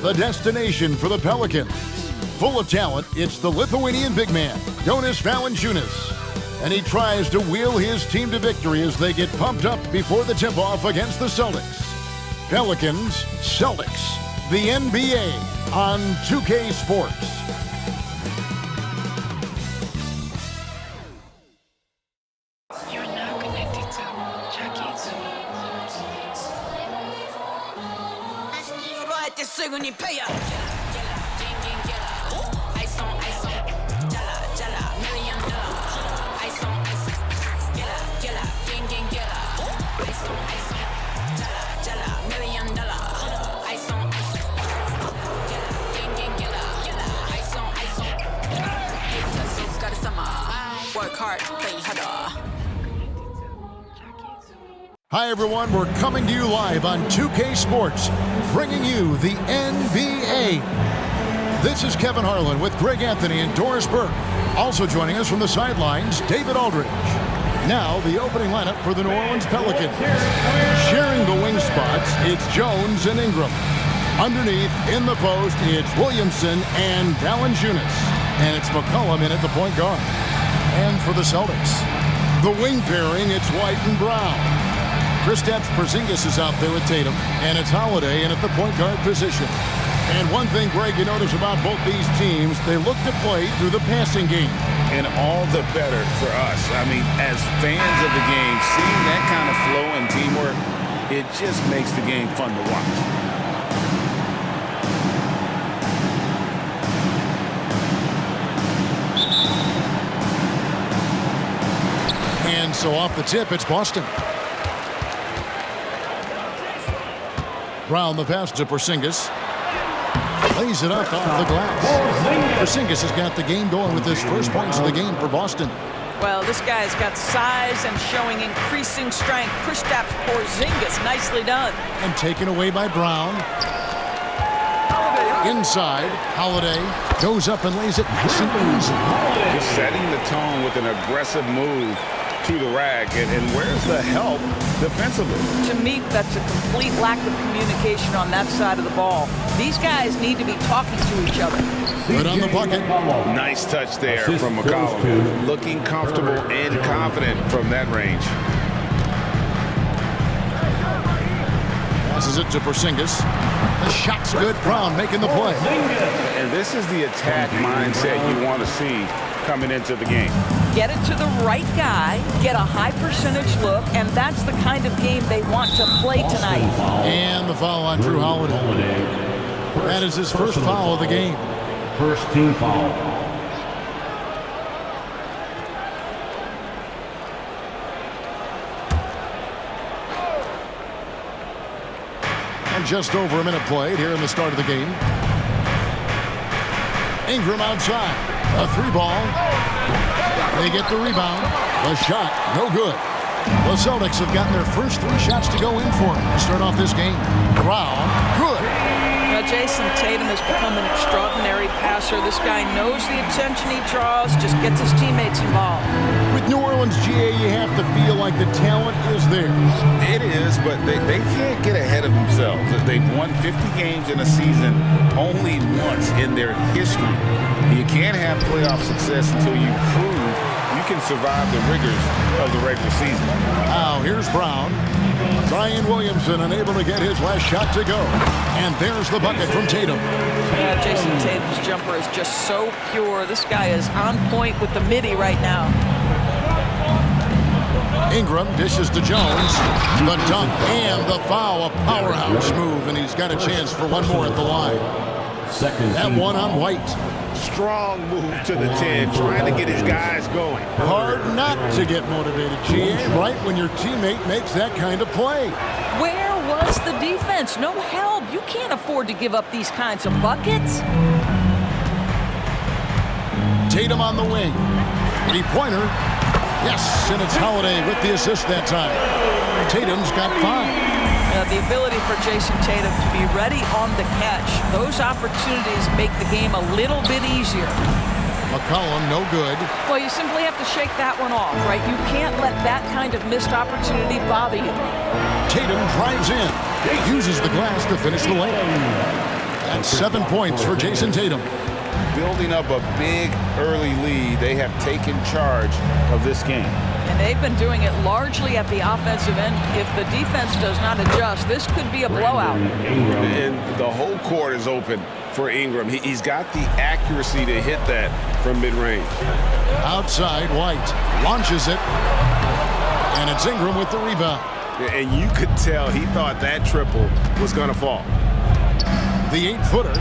the destination for the Pelicans. Full of talent, it's the Lithuanian big man, Jonas Valanciunas. And he tries to wheel his team to victory as they get pumped up before the tip-off against the Celtics. Pelicans, Celtics, the NBA on 2K Sports. You're now connected to Jackie Work hard, play harder. Hi everyone, we're coming to you live on 2K Sports, bringing you the NBA. This is Kevin Harlan with Greg Anthony and Doris Burke. Also joining us from the sidelines, David Aldridge. Now the opening lineup for the New Orleans Pelicans. Sharing the wing spots, it's Jones and Ingram. Underneath, in the post, it's Williamson and Valanciunas. And it's McCollum in at the point guard. And for the Celtics, the wing pairing, it's White and Brown. Kristaps Porzingis is out there with Tatum, and it's Holiday in at the point guard position. And one thing, Greg, you notice about both these teams, they look to play through the passing game. And all the better for us. I mean, as fans of the game, seeing that kind of flow and teamwork, it just makes the game fun to watch. And so off the tip, it's Boston. Brown the pass to Porzingis. Lays it up off the glass. Porzingis has got the game going with his first points of the game for Boston. Well, this guy's got size and showing increasing strength. Kristaps Porzingis, nicely done. And taken away by Brown. Inside, Holiday goes up and lays it nice and easy. Just setting the tone with an aggressive move to the rack, and where's the help defensively? To me, that's a complete lack of communication on that side of the ball. These guys need to be talking to each other. Good on the bucket. Nice touch there from McCollum. Looking comfortable and confident from that range. Passes it to Porzingis. The shot's good. Brown making the play. And this is the attack mindset you want to see coming into the game. Get it to the right guy, get a high percentage look, and that's the kind of game they want to play tonight. And the foul on Drew Holiday. That is his first foul of the game. First team foul. And just over a minute played here in the start of the game. Ingram outside. A three ball. They get the rebound. The shot, no good. The Celtics have gotten their first three shots to go in for them to start off this game. Brown, good. Well, Jason Tatum has become an extraordinary passer. This guy knows the attention he draws, just gets his teammates involved. With New Orleans, GA, you have to feel like the talent is there. It is, but they can't get ahead of themselves. They've won 50 games in a season only once in their history. You can't have playoff success until you prove you can survive the rigors of the regular season. Now, here's Brown. Brian Williamson unable to get his last shot to go. And there's the bucket from Tatum. Yeah, Jason Tatum's jumper is just so pure. This guy is on point with the midi right now. Ingram dishes to Jones. The dunk and the foul. A powerhouse move, and he's got a chance for one more at the line. That one on White. Strong move to the 10, trying to get his guys going. Hard not to get motivated, GA, right when your teammate makes that kind of play. Where was the defense? No help. You can't afford to give up these kinds of buckets. Tatum on the wing. Three-pointer. Yes, and it's Holiday with the assist that time. Tatum's got 5. The ability for Jason Tatum to be ready on the catch. Those opportunities make the game a little bit easier. McCollum, no good. Well, you simply have to shake that one off, right? You can't let that kind of missed opportunity bother you. Tatum drives in. Uses the glass to finish the layup. That and 7 points for Jason Tatum. Building up a big early lead, they have taken charge of this game. And they've been doing it largely at the offensive end. If the defense does not adjust, this could be a blowout. And the whole court is open for Ingram. He's got the accuracy to hit that from mid-range. Outside, White launches it. And it's Ingram with the rebound. And you could tell he thought that triple was going to fall. The 8-footer.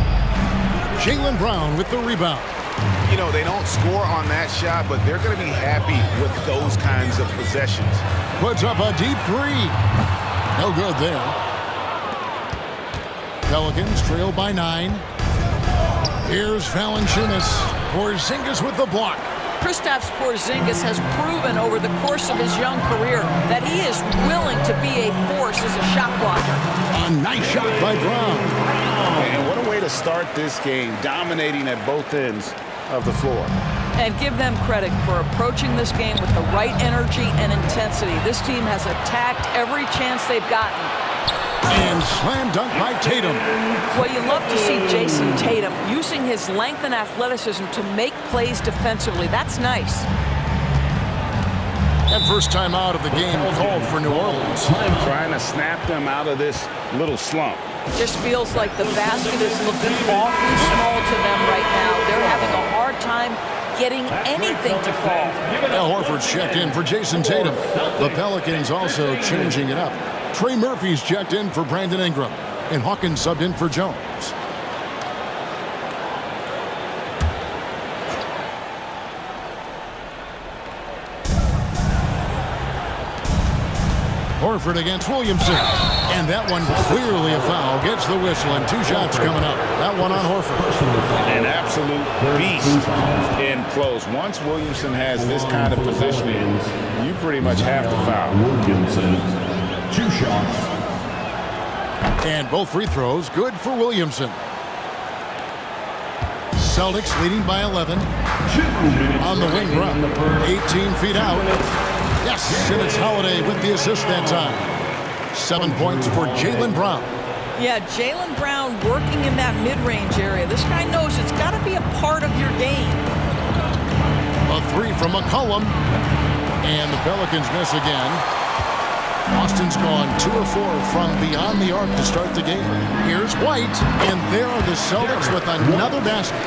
Jaylen Brown with the rebound. You know, they don't score on that shot, but they're going to be happy with those kinds of possessions. Puts up a deep three. No good there. Pelicans trail by 9. Here's Valanciunas. Porzingis with the block. Kristaps Porzingis has proven over the course of his young career that he is willing to be a force as a shot blocker. A nice shot by Brown. And what a way to start this game, dominating at both ends of the floor. And give them credit for approaching this game with the right energy and intensity. This team has attacked every chance they've gotten. And slam dunk by Tatum. Well, you love to see Jason Tatum using his length and athleticism to make plays defensively. That's nice. And first time out of the game called for New Orleans. Trying to snap them out of this little slump. It just feels like the basket is looking awfully small to them right now. They're having a hard time getting anything to fall. Al Horford's checked in for Jason Tatum. The Pelicans also changing it up. Trey Murphy's checked in for Brandon Ingram. And Hawkins subbed in for Jones. Horford against Williamson. And that one clearly a foul. Gets the whistle and 2 shots coming up. That one on Horford. An absolute beast in close. Once Williamson has this kind of positioning, you pretty much have to foul. Williamson, 2 shots. And both free throws good for Williamson. Celtics leading by 11. On the wing run. 18 feet out. Yes, and it's Holiday with the assist that time. 7 points for Jaylen Brown. Yeah, Jaylen Brown working in that mid-range area. This guy knows it's got to be a part of your game. A 3 from McCollum. And the Pelicans miss again. Austin's gone 2 of 4 from beyond the arc to start the game. Here's White, and there are the Celtics with another basket.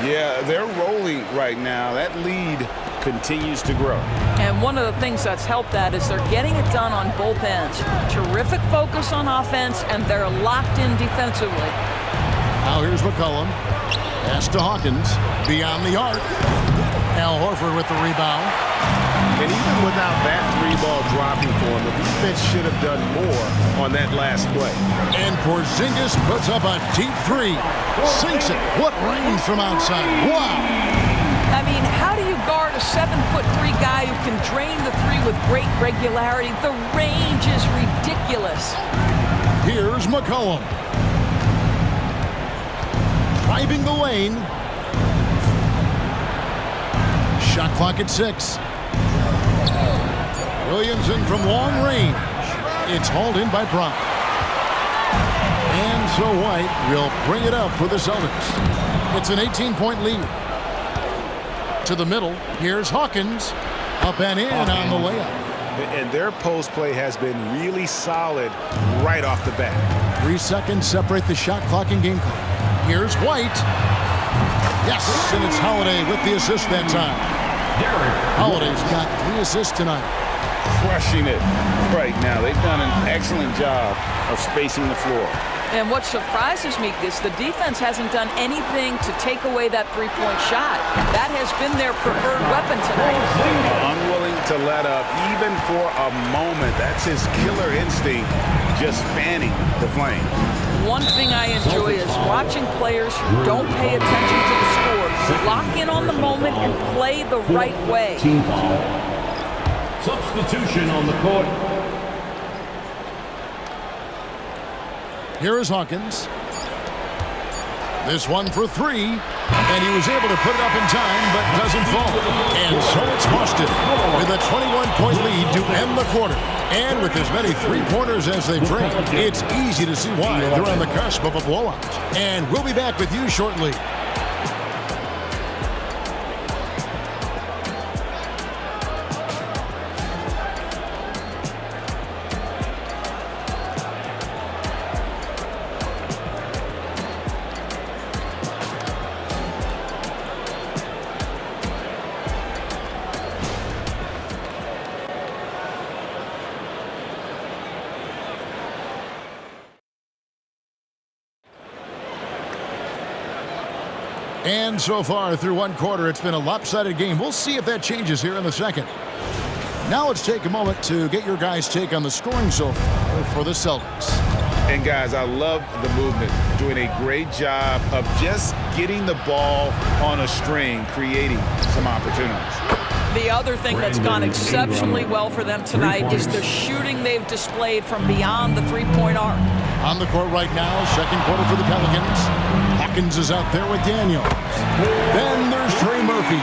Yeah, they're rolling right now. That lead continues to grow. And one of the things that's helped that is they're getting it done on both ends. Terrific focus on offense, and they're locked in defensively. Now here's McCollum. Pass to Hawkins. Beyond the arc. Al Horford with the rebound. And even without that 3-ball dropping for him, the defense should have done more on that last play. And Porzingis puts up a deep 3. Sinks it. What range from outside. Wow. I mean, how do you guard a 7'3" guy who can drain the 3 with great regularity? The range is ridiculous. Here's McCollum. Driving the lane. Shot clock at 6. Williamson from long range. It's hauled in by Brown. And so White will bring it up for the Celtics. It's an 18-point lead. To the middle. Here's Hawkins. Up and in on the layup. And their post play has been really solid right off the bat. 3 seconds separate the shot clock and game clock. Here's White. Yes, and it's Holiday with the assist that time. Holiday's got 3 assists tonight. Crushing it right now. They've done an excellent job of spacing the floor. And what surprises me is the defense hasn't done anything to take away that 3-point shot. That has been their preferred weapon tonight. Unwilling to let up even for a moment. That's his killer instinct, just fanning the flame. One thing I enjoy is watching players who don't pay attention to the score, lock in on the moment and play the right way. Team foul. Substitution on the court. Here is Hawkins. This one for 3. And he was able to put it up in time, but doesn't fall. And so it's Boston with a 21-point lead to end the quarter. And with as many three-pointers as they bring, it's easy to see why they're on the cusp of a blowout. And we'll be back with you shortly. And so far through one quarter, it's been a lopsided game. We'll see if that changes here in the second. Now let's take a moment to get your guys' take on the scoring so far for the Celtics. And guys, I love the movement, doing a great job of just getting the ball on a string, creating some opportunities. The other thing that's gone exceptionally well for them tonight is the shooting they've displayed from beyond the three-point arc. On the court right now, second quarter for the Pelicans. Hawkins is out there with Daniels. Then there's Trey Murphy.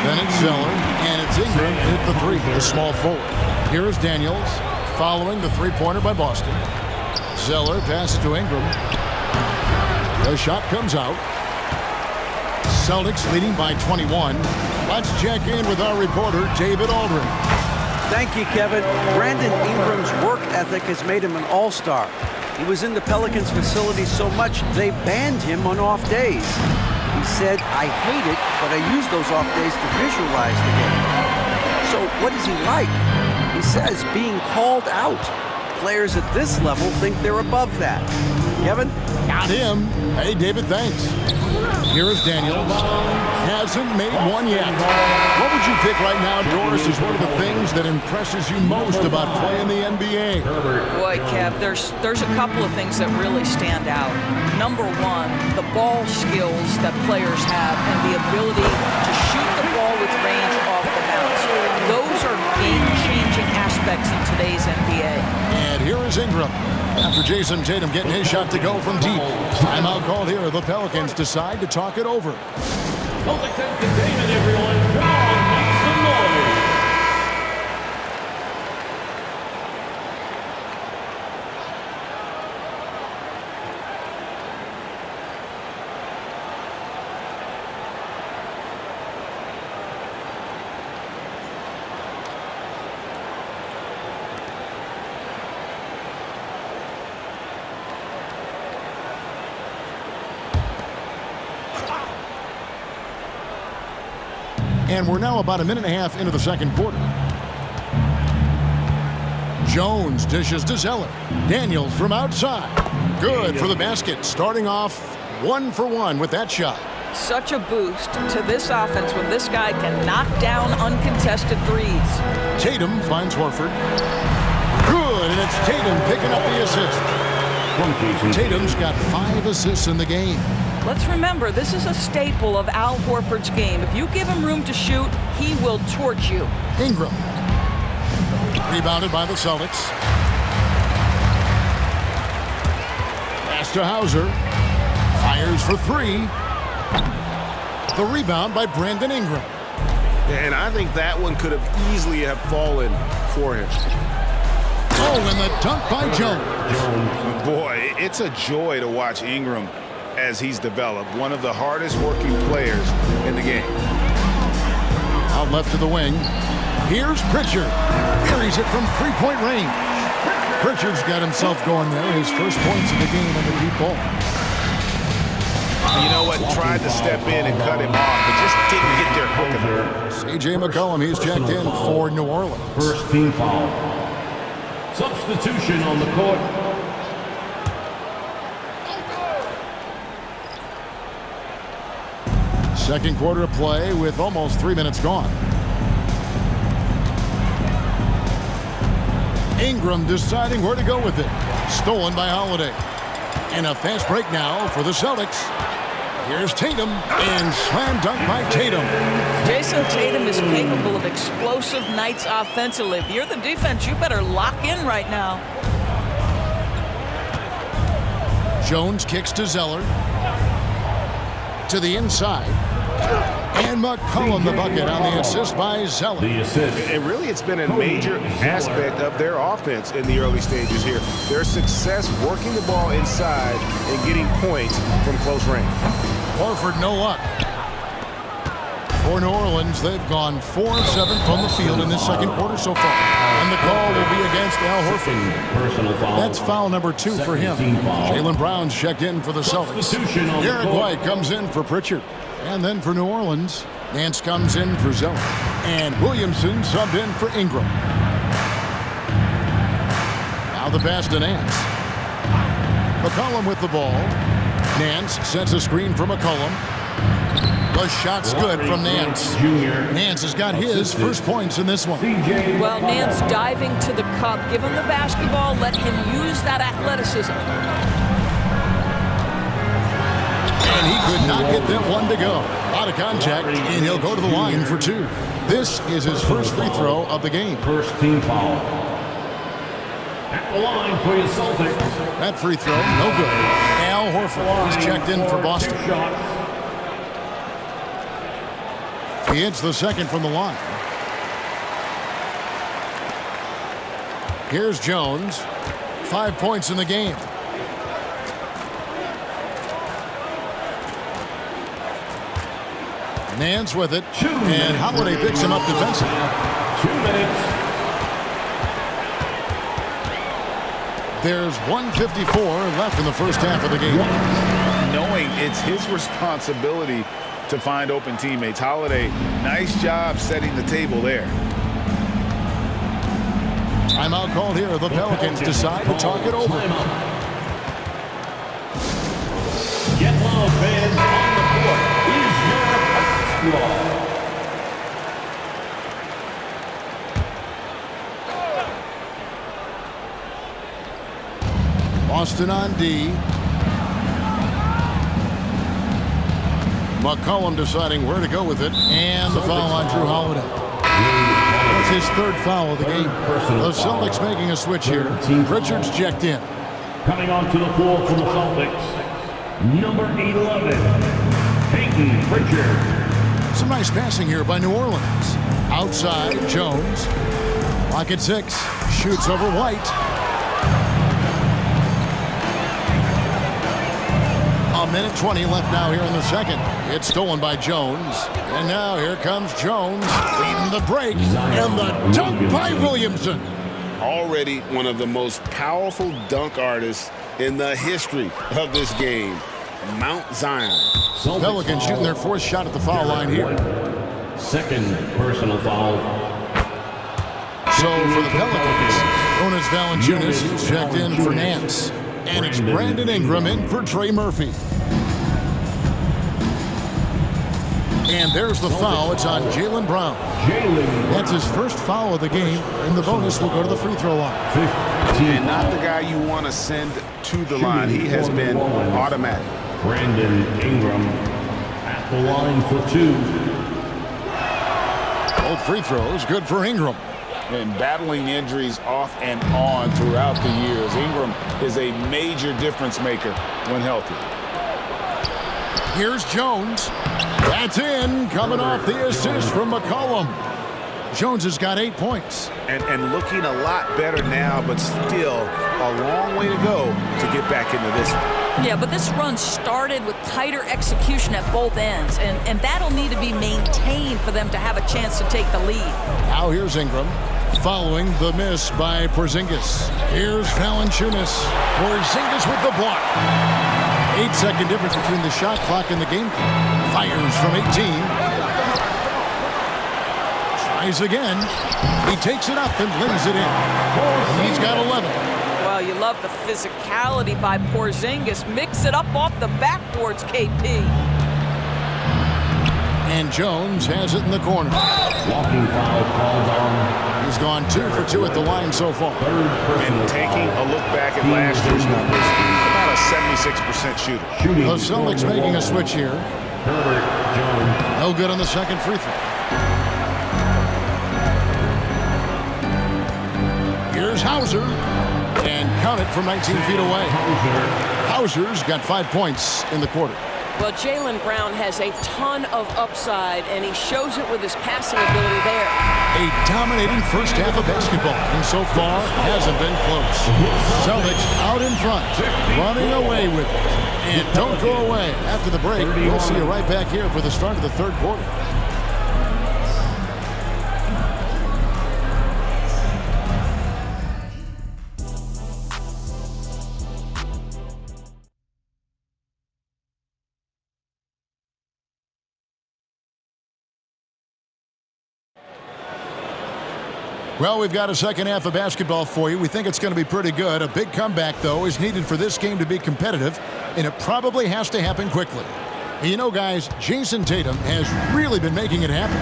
Then it's Zeller, and it's Ingram hit the three, the small forward. Here is Daniels following the three-pointer by Boston. Zeller passes to Ingram. The shot comes out. Celtics leading by 21. Let's check in with our reporter, David Aldrin. Thank you, Kevin. Brandon Ingram's work ethic has made him an all-star. He was in the Pelicans facility so much they banned him on off days. He said, "I hate it, but I use those off days to visualize the game." So what is he like? He says being called out. Players at this level think they're above that. Kevin? Got him. Hey, David, thanks. Here is Daniels. Hasn't made one yet. What would you pick right now, Doris, is one of the things that impresses you most about playing the NBA? Boy, Kev, there's a couple of things that really stand out. Number one, the ball skills that players have and the ability to shoot the ball with range off the bounce. Those are game-changing aspects in today's NBA. And here is Ingram. After Jason Tatum getting his shot to go from deep. Timeout called here. The Pelicans decide to talk it over. Celtics entertainment, everyone. Come on, make some noise. And we're now about a minute and a half into the second quarter. Jones dishes to Zeller. Daniels from outside. Good for the basket. Starting off 1 for 1 with that shot. Such a boost to this offense when this guy can knock down uncontested threes. Tatum finds Horford. Good, and it's Tatum picking up the assist. Tatum's got 5 assists in the game. Let's remember, this is a staple of Al Horford's game. If you give him room to shoot, he will torch you. Ingram. Rebounded by the Celtics. Pass to Hauser. Fires for 3. The rebound by Brandon Ingram. And I think that one could have easily have fallen for him. Oh, and the dunk by Jones. Boy, it's a joy to watch Ingram as he's developed. One of the hardest working players in the game. Out left to the wing. Here's Pritchard. Carries it from three-point range. Pritchard's got himself going there. His first points of the game on the deep ball. You know what? Tried to step in and cut him off, but just didn't get there quick enough. C.J. McCollum, he's checked in for New Orleans. First team foul. Substitution on the court. Second quarter of play with almost 3 minutes gone. Ingram deciding where to go with it. Stolen by Holiday. And a fast break now for the Celtics. Here's Tatum, and slam dunk by Tatum. Jason Tatum is capable of explosive nights offensively. If you're the defense, you better lock in right now. Jones kicks to Zeller. To the inside. And McCollum the bucket on the assist by Zeller. The assist. And really, it's been a major aspect of their offense in the early stages here. Their success working the ball inside and getting points from close range. Horford, no luck. For New Orleans, they've gone 4 of 7 from the field in this second quarter so far. And the call will be against Al Horford. Personal foul. That's foul number 2 for him. Jaylen Brown's checked in for the Celtics. Substitution on the Derek court. White comes in for Pritchard. And then for New Orleans, Nance comes in for Zeller. And Williamson subbed in for Ingram. Now the pass to Nance. McCollum with the ball. Nance sets a screen for McCollum. The shot's good from Nance. Nance has got his first points in this one. Well, Nance diving to the cup. Give him the basketball. Let him use that athleticism. And he could not get that one to go. Out of contact, and he'll go to the line for 2. This is his first free throw of the game. First team foul. At the line for your Celtics. That free throw, no good. Al Horford is checked in for Boston. He hits the second from the line. Here's Jones. 5 points in the game. Nance with it. And Holiday picks him up defensively. 2 minutes. There's 1:54 left in the first half of the game. Knowing it's his responsibility to find open teammates. Holiday, nice job setting the table there. Timeout called here. The Pelicans decide to talk it over. Get loud, fans, on the court. Is your basketball. Boston on D. McCollum deciding where to go with it. And the foul on Drew Holiday. That's his third foul of the game. The Celtics making a switch here. Pritchard's checked in. Coming onto the floor for the Celtics, number 11, Peyton Pritchard. Some nice passing here by New Orleans. Outside, Jones. Clock at 6. Shoots over White. A minute 20 left now here in the second. It's stolen by Jones. And now here comes Jones leading the break. And the dunk by Williamson. Already one of the most powerful dunk artists in the history of this game. Mount Zion. Pelicans shooting their fourth shot at the foul line here. Second personal foul. So for the Pelicans, Jonas Valanciunas is checked in for Nance. And it's Brandon Ingram in for Trey Murphy. And there's the foul. It's on Jaylen Brown. That's his first foul of the game, and the bonus will go to the free throw line. And not the guy you want to send to the line. He has been automatic. Brandon Ingram at the line for 2. Both free throws, good for Ingram. And battling injuries off and on throughout the years. Ingram is a major difference maker when healthy. Here's Jones. That's in, coming off the assist from McCollum. Jones has got 8 points. And looking a lot better now, but still a long way to go to get back into this one. Yeah, but this run started with tighter execution at both ends, and that'll need to be maintained for them to have a chance to take the lead. Now here's Ingram, following the miss by Porzingis. Here's Valanciunas. Porzingis with the block. 8-second difference between the shot clock and the game clock. Fires from 18. Tries again. He takes it up and lays it in. He's got 11. Well, you love the physicality by Porzingis. Mix it up off the backboards, KP. And Jones has it in the corner. Walking foul called on. He's gone 2 for 2 at the line so far. And taking a look back at last year's numbers, about a 76% shooter. The Celtics making a switch here. Herbert Jones. No good on the second free throw. Here's Hauser. And count it from 19 feet away. Hauser's got 5 points in the quarter. Well, Jaylen Brown has a ton of upside, and he shows it with his passing ability there. A dominating first half of basketball, and so far hasn't been close. Celtics out in front, running away with it. And don't go away. After the break, we'll see you right back here for the start of the third quarter. Well, we've got a second half of basketball for you. We think it's going to be pretty good. A big comeback, though, is needed for this game to be competitive, and it probably has to happen quickly. And you know, guys, Jason Tatum has really been making it happen.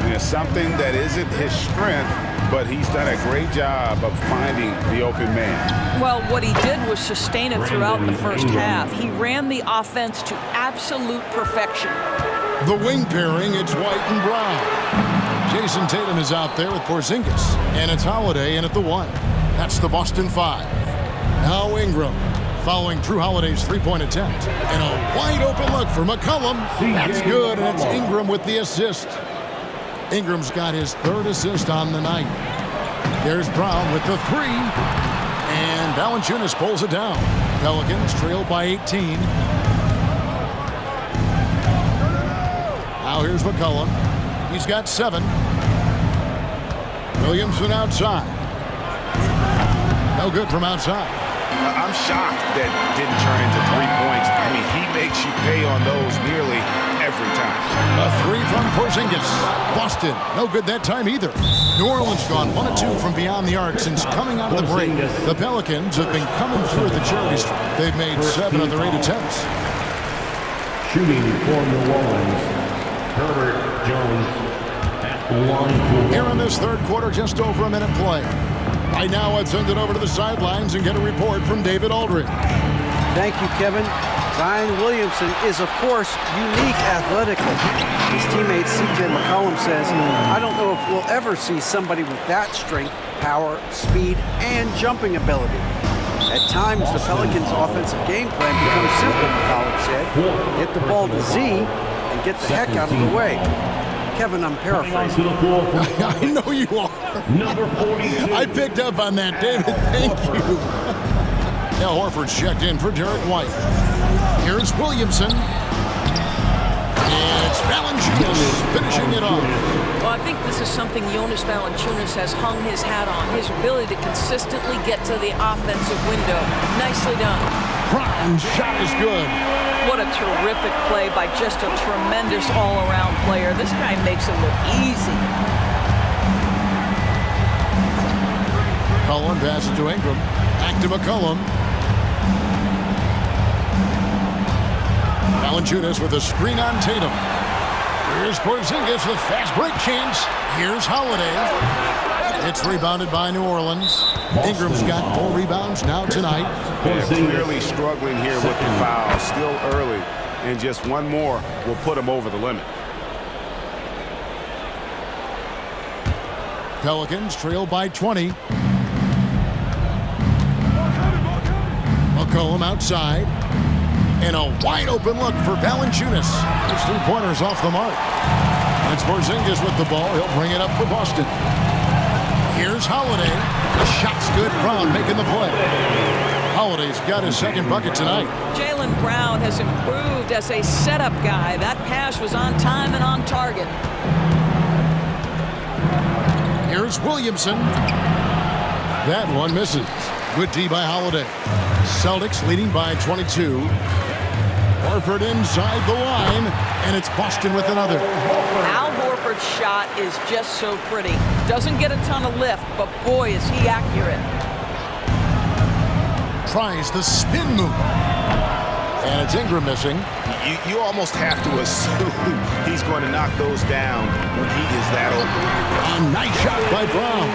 Yeah, something that isn't his strength, but he's done a great job of finding the open man. Well, what he did was sustain it throughout the first half. He ran the offense to absolute perfection. The wing pairing, it's White and Brown. Jason Tatum is out there with Porzingis, and it's Holiday in at the 1. That's the Boston 5. Now Ingram, following Drew Holiday's three-point attempt. And a wide-open look for McCollum. That's good, and it's Ingram with the assist. Ingram's got his third assist on the night. There's Brown with the 3. And Valanciunas pulls it down. Pelicans trail by 18. Now here's McCollum. He's got 7. Williamson outside. No good from outside. I'm shocked that didn't turn into 3 points. I mean, he makes you pay on those nearly every time. A 3 from Porzingis. Boston, no good that time either. New Orleans gone 1 of 2 from beyond the arc since coming out of the break. The Pelicans have been coming through the charity stripe. They've made 7 of their 8 attempts. Shooting for New Orleans, Herbert Jones at the line. Here in this third quarter, just over a minute play. Right now, let's send it over to the sidelines and get a report from David Aldridge. Thank you, Kevin. Zion Williamson is, of course, unique athletically. His teammate C.J. McCollum says, I don't know if we'll ever see somebody with that strength, power, speed, and jumping ability. At times, the Pelicans' offensive game plan becomes simple, McCollum said. Get the ball to Z and get the heck out of the way. Kevin, I'm paraphrasing. I know you are. Number 42. I picked up on that, David. Thank you. Now Horford's checked in for Derek White. Here's Williamson. And it's Valanciunas finishing it off. Well, I think this is something Jonas Valanciunas has hung his hat on, his ability to consistently get to the offensive window. Nicely done. Brown's shot is good. What a terrific play by just a tremendous all-around player. This guy makes it look easy. Cullen passes to Ingram. Back to McCollum. Valanciunas with a screen on Tatum. Here's Porzingis with fast break chance. Here's Holiday. It's rebounded by New Orleans. Ingram's got 4 rebounds now tonight. They're clearly struggling here with the foul. Still early. And just one more will put them over the limit. Pelicans trail by 20. McCollum outside. And a wide open look for Valanciunas. His 3-pointers off the mark. That's Porzingis with the ball. He'll bring it up for Boston. Here's Holiday. The shot's good. Brown making the play. Holiday's got his second bucket tonight. Jaylen Brown has improved as a setup guy. That pass was on time and on target. Here's Williamson. That one misses. Good D by Holiday. Celtics leading by 22. Horford inside the line, and it's Boston with another. Al Horford's shot is just so pretty. Doesn't get a ton of lift, but boy, is he accurate. Tries the spin move. And it's Ingram missing. You almost have to assume he's going to knock those down when he is that open. A nice shot by Brown.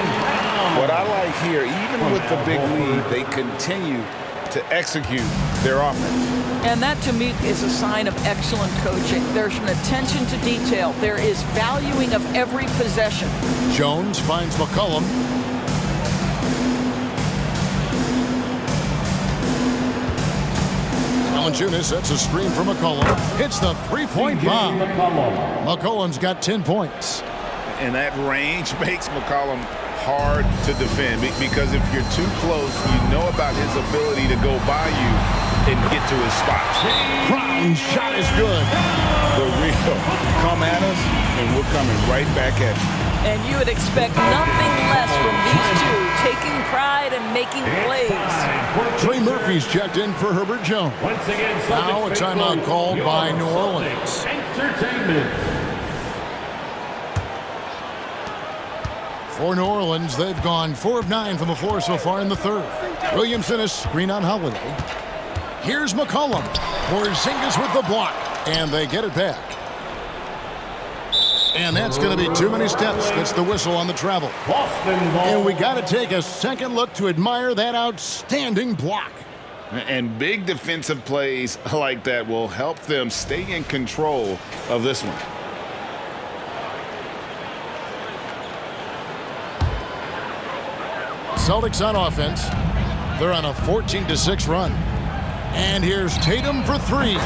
What I like here, even with the big lead, they continue to execute their offense. And that, to me, is a sign of excellent coaching. There's an attention to detail. There is valuing of every possession. Jones finds McCollum. Valanciunas sets a screen for McCollum. Hits the three-point bomb. McCollum's got 10 points. And that range makes McCollum hard to defend because if you're too close, you know about his ability to go by you and get to his spots. Brown's shot is good. The real come at us, and we're coming right back at you. And you would expect nothing less from these two, taking pride and making plays. Trey Murphy's checked in for Herbert Jones. Once again, Now a timeout called by New Orleans. Entertainment. For New Orleans, they've gone 4 of 9 from the floor so far in the third. Williamson is screen on Holiday. Here's McCollum. Porzingis with the block, and they get it back. And that's going to be too many steps. Gets the whistle on the travel. And we got to take a second look to admire that outstanding block. And big defensive plays like that will help them stay in control of this one. Celtics on offense. They're on a 14-6 run. And here's Tatum for 3.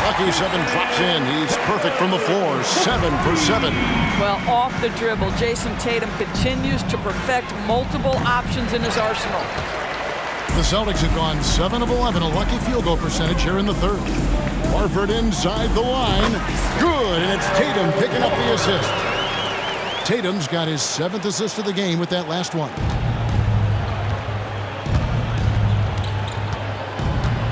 Lucky 7 drops in. He's perfect from the floor. 7 for 7. Well, off the dribble, Jason Tatum continues to perfect multiple options in his arsenal. The Celtics have gone 7 of 11, a lucky field goal percentage here in the third. Horford inside the line. Good, and it's Tatum picking up the assist. Tatum's got his 7th assist of the game with that last one.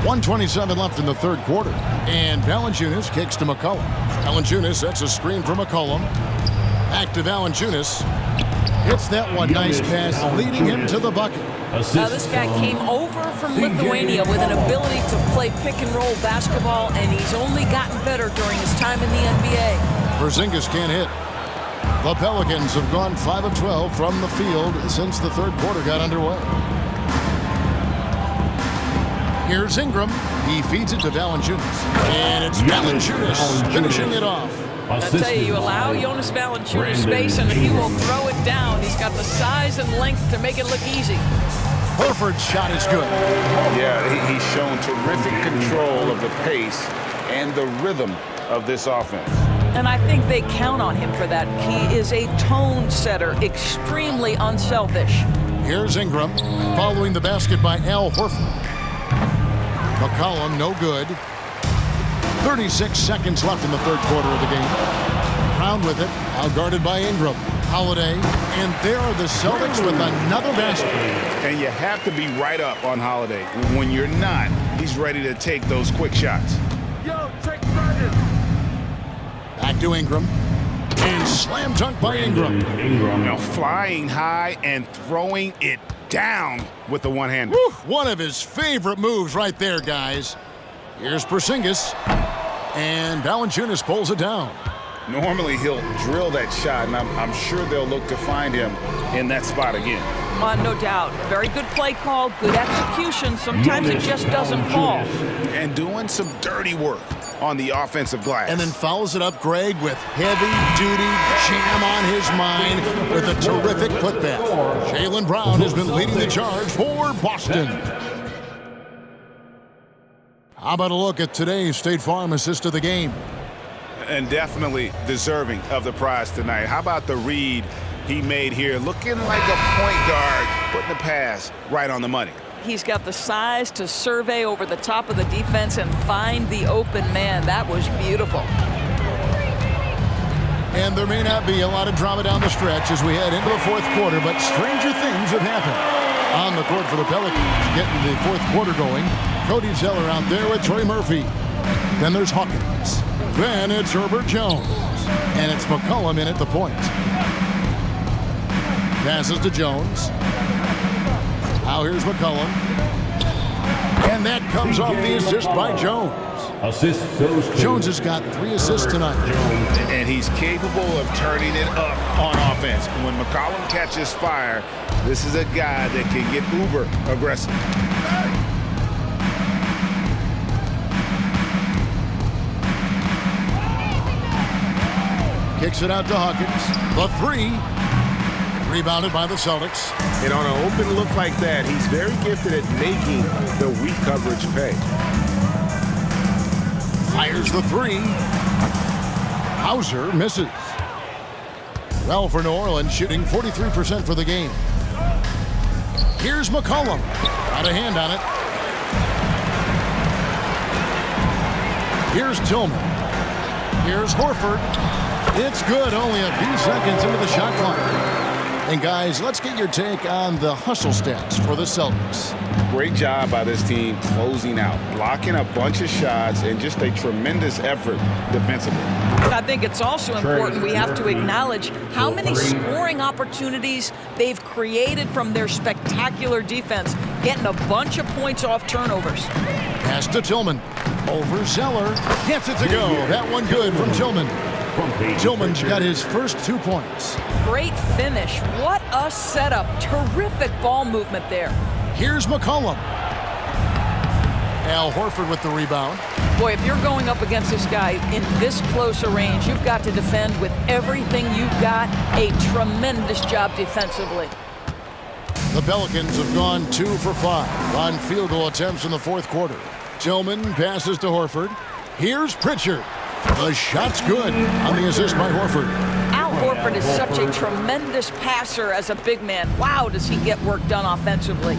1:27 left in the third quarter. And Valanciunas kicks to McCollum. Valanciunas sets a screen for McCollum. Back to Valanciunas. Hits that one. Nice pass, leading him to the bucket. Now this guy came over from Lithuania with an ability to play pick-and-roll basketball, and he's only gotten better during his time in the NBA. Porzingis can't hit. The Pelicans have gone 5 of 12 from the field since the third quarter got underway. Here's Ingram. He feeds it to Valanciunas. And it's Valanciunas finishing it off. I tell you, you allow Jonas Valanciunas space and he will throw it down. He's got the size and length to make it look easy. Horford's shot is good. Yeah, he's shown terrific control of the pace and the rhythm of this offense. And I think they count on him for that. He is a tone setter, extremely unselfish. Here's Ingram, following the basket by Al Horford. McCollum, no good. 36 seconds left in the third quarter of the game. Brown with it, outguarded by Ingram. Holiday, and there are the Celtics with another basket. And you have to be right up on Holiday. When you're not, he's ready to take those quick shots. Back to Ingram. And slam dunk by Ingram. Now flying high and throwing it down with the one-hander. One of his favorite moves right there, guys. Here's Porzingis. And Valanciunas pulls it down. Normally he'll drill that shot, and I'm sure they'll look to find him in that spot again. No doubt. Very good play call, good execution. Sometimes it just doesn't fall. And doing some dirty work on the offensive glass. And then follows it up, Greg, with heavy-duty jam on his mind with a terrific putback. Jaylen Brown has been leading the charge for Boston. How about a look at today's State Farm assist of the game? And definitely deserving of the prize tonight. How about the read he made here? Looking like a point guard, putting the pass right on the money. He's got the size to survey over the top of the defense and find the open man. That was beautiful. And there may not be a lot of drama down the stretch as we head into the fourth quarter, but stranger things have happened. On the court for the Pelicans, getting the fourth quarter going. Cody Zeller out there with Trey Murphy. Then there's Hawkins. Then it's Herbert Jones. And it's McCollum in at the point. Passes to Jones. Now here's McCollum. And that comes off the assist by Jones. Assist goes to Jones has got 3 assists tonight. And he's capable of turning it up on offense. When McCollum catches fire, this is a guy that can get uber aggressive. Kicks it out to Hawkins. The 3. Rebounded by the Celtics. And on an open look like that, he's very gifted at making the weak coverage pay. Fires the three. Hauser misses. Well, for New Orleans, shooting 43% for the game. Here's McCollum. Got a hand on it. Here's Tillman. Here's Horford. It's good, only a few seconds into the shot clock. And guys, let's get your take on the hustle stats for the Celtics. Great job by this team closing out, blocking a bunch of shots, and just a tremendous effort defensively. I think it's also important we have to acknowledge how many scoring opportunities they've created from their spectacular defense, getting a bunch of points off turnovers. Pass to Tillman. Over Zeller. Gets it to go. That one good from Tillman. Tillman's got his first 2 points. Great finish. What a setup. Terrific ball movement there. Here's McCollum. Al Horford with the rebound. Boy, if you're going up against this guy in this close a range, you've got to defend with everything you've got. A tremendous job defensively. The Pelicans have gone 2 for 5 on field goal attempts in the fourth quarter. Tillman passes to Horford. Here's Pritchard. The shot's good on the assist by Horford. Al Horford is such a tremendous passer as a big man. Wow, does he get work done offensively.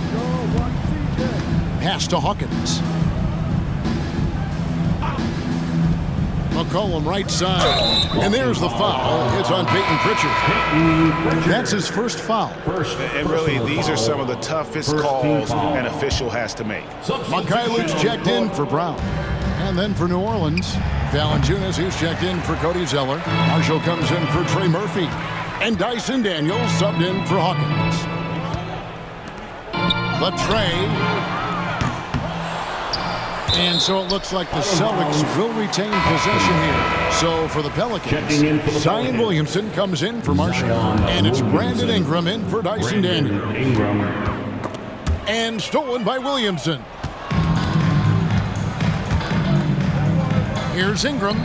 Pass to Hawkins. McCollum right side. And there's the foul. It's on Peyton Pritchard. That's his first foul. And really, these are some of the toughest calls an official has to make. Mikhailov's checked in for Brown. And then for New Orleans, Valanciunas, who's checked in for Cody Zeller. Marshall comes in for Trey Murphy. And Dyson Daniels subbed in for Hawkins. The Trey. And so it looks like the Celtics will retain possession here. So for the Pelicans, Zion Williamson comes in for Marshall. And it's Brandon Ingram in for Dyson Daniels. And stolen by Williamson. Here's Ingram.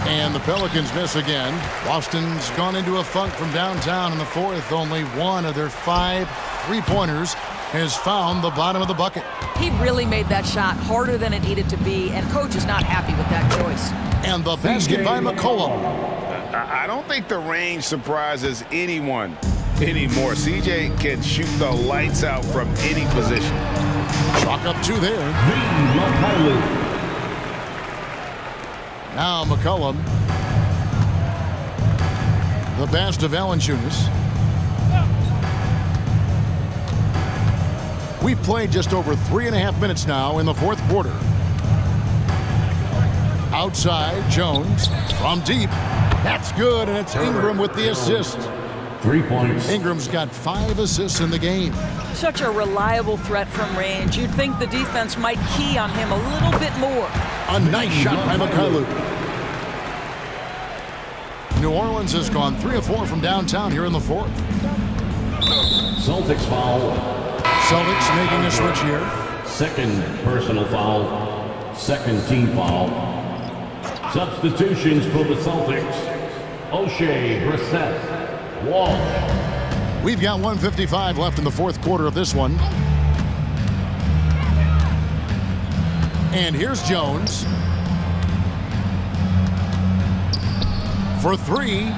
And the Pelicans miss again. Boston's gone into a funk from downtown in the fourth. Only one of their 5 3-pointers has found the bottom of the bucket. He really made that shot harder than it needed to be, and coach is not happy with that choice. And the basket by McCollum. I don't think the range surprises anyone anymore. CJ can shoot the lights out from any position. Chalk up 2 there. Now McCollum. The pass to Valanciunas. We've played just over 3.5 minutes now in the fourth quarter. Outside, Jones from deep. That's good, and it's Ingram with the assist. 3 points. Ingram's got 5 assists in the game. Such a reliable threat from range. You'd think the defense might key on him a little bit more. A nice shot by Mikhailuk. New Orleans has gone 3 of 4 from downtown here in the fourth. Celtics foul. Celtics making a switch here. Second personal foul. Second team foul. Substitutions for the Celtics. O'Shea, Brissett, Walsh. We've got 1:55 left in the fourth quarter of this one. And here's Jones. For 3.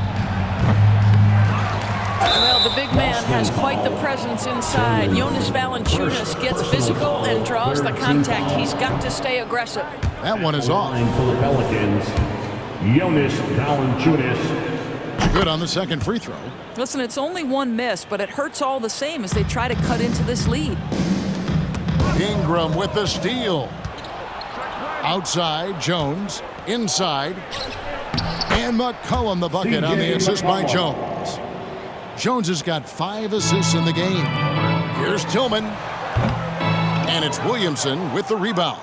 Well, the big man has quite the presence inside. Jonas Valanciunas gets physical and draws the contact. He's got to stay aggressive. That one is off. For the Pelicans, Jonas Valanciunas. Good on the second free throw. Listen, it's only 1 miss, but it hurts all the same as they try to cut into this lead. Ingram with the steal. Outside, Jones. Inside. And McCollum the bucket on the assist by Jones. Jones has got 5 assists in the game. Here's Tillman. And it's Williamson with the rebound.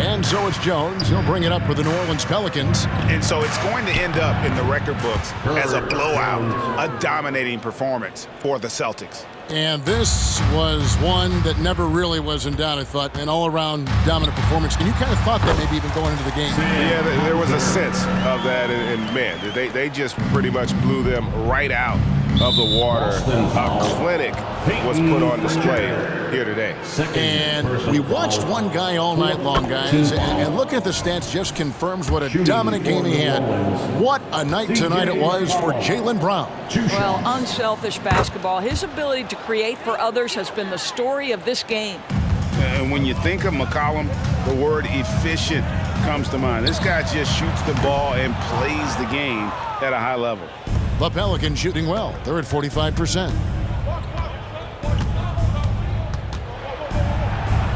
And so it's Jones. He'll bring it up for the New Orleans Pelicans. And so it's going to end up in the record books as a blowout, a dominating performance for the Celtics. And this was one that never really was in doubt, I thought, an all-around dominant performance. And you kind of thought that maybe even going into the game. Yeah, there was a sense of that, and man, they just pretty much blew them right out of the water. A clinic was put on display here today. And we watched one guy all night long, guys, and looking at the stats just confirms what a dominant game he had. What a night tonight it was for Jaylen Brown. Well, unselfish basketball. His ability to create for others has been the story of this game. And when you think of McCollum, the word efficient comes to mind. This guy just shoots the ball and plays the game at a high level. The Pelicans shooting well. They're at 45%.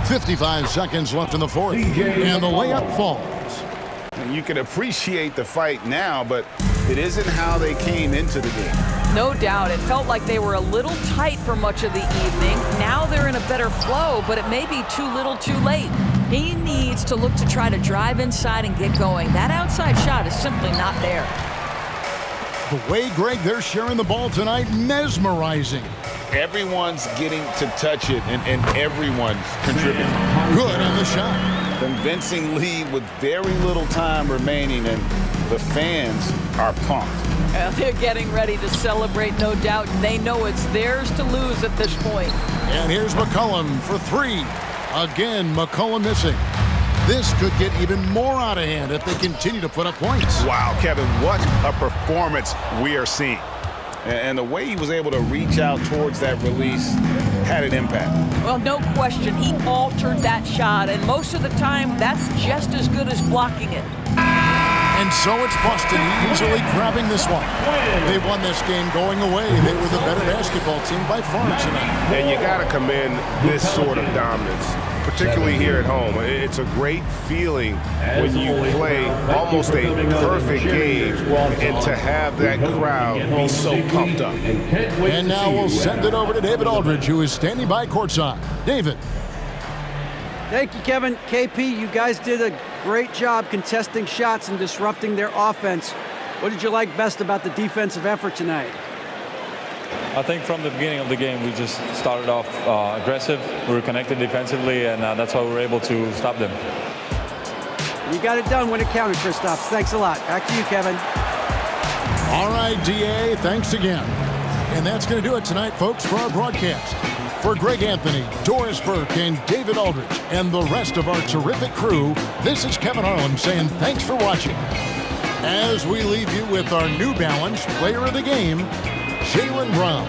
55 seconds left in the fourth, and the layup falls. And you can appreciate the fight now, but it isn't how they came into the game. No doubt. It felt like they were a little tight for much of the evening. Now they're in a better flow, but it may be too little too late. He needs to look to try to drive inside and get going. That outside shot is simply not there. The way, Greg, they're sharing the ball tonight, mesmerizing. Everyone's getting to touch it, and everyone's contributing. Good on the shot. Convincing lead with very little time remaining, and the fans are pumped. They're getting ready to celebrate, no doubt. They know it's theirs to lose at this point. And here's McCollum for three. Again, McCollum missing. This could get even more out of hand if they continue to put up points. Wow, Kevin, what a performance we are seeing. And the way he was able to reach out towards that release had an impact. Well, no question. He altered that shot, and most of the time, that's just as good as blocking it. And so it's Boston easily grabbing this one. They won this game going away. They were the better basketball team by far tonight. And you got to commend this sort of dominance, particularly here at home. It's a great feeling when you play almost a perfect game and to have that crowd be so pumped up. And now we'll send it over to David Aldridge, who is standing by courtside. David. Thank you, Kevin. KP, you guys did a great job contesting shots and disrupting their offense. What did you like best about the defensive effort tonight? I think from the beginning of the game, we just started off aggressive. We were connected defensively, and that's why we were able to stop them. You got it done when it counted, Kristaps. Thanks a lot. Back to you, Kevin. All right, DA, thanks again. And that's going to do it tonight, folks, for our broadcast. For Greg Anthony, Doris Burke, and David Aldridge, and the rest of our terrific crew, this is Kevin Harlan saying thanks for watching. As we leave you with our New Balance Player of the Game, Jaylen Brown.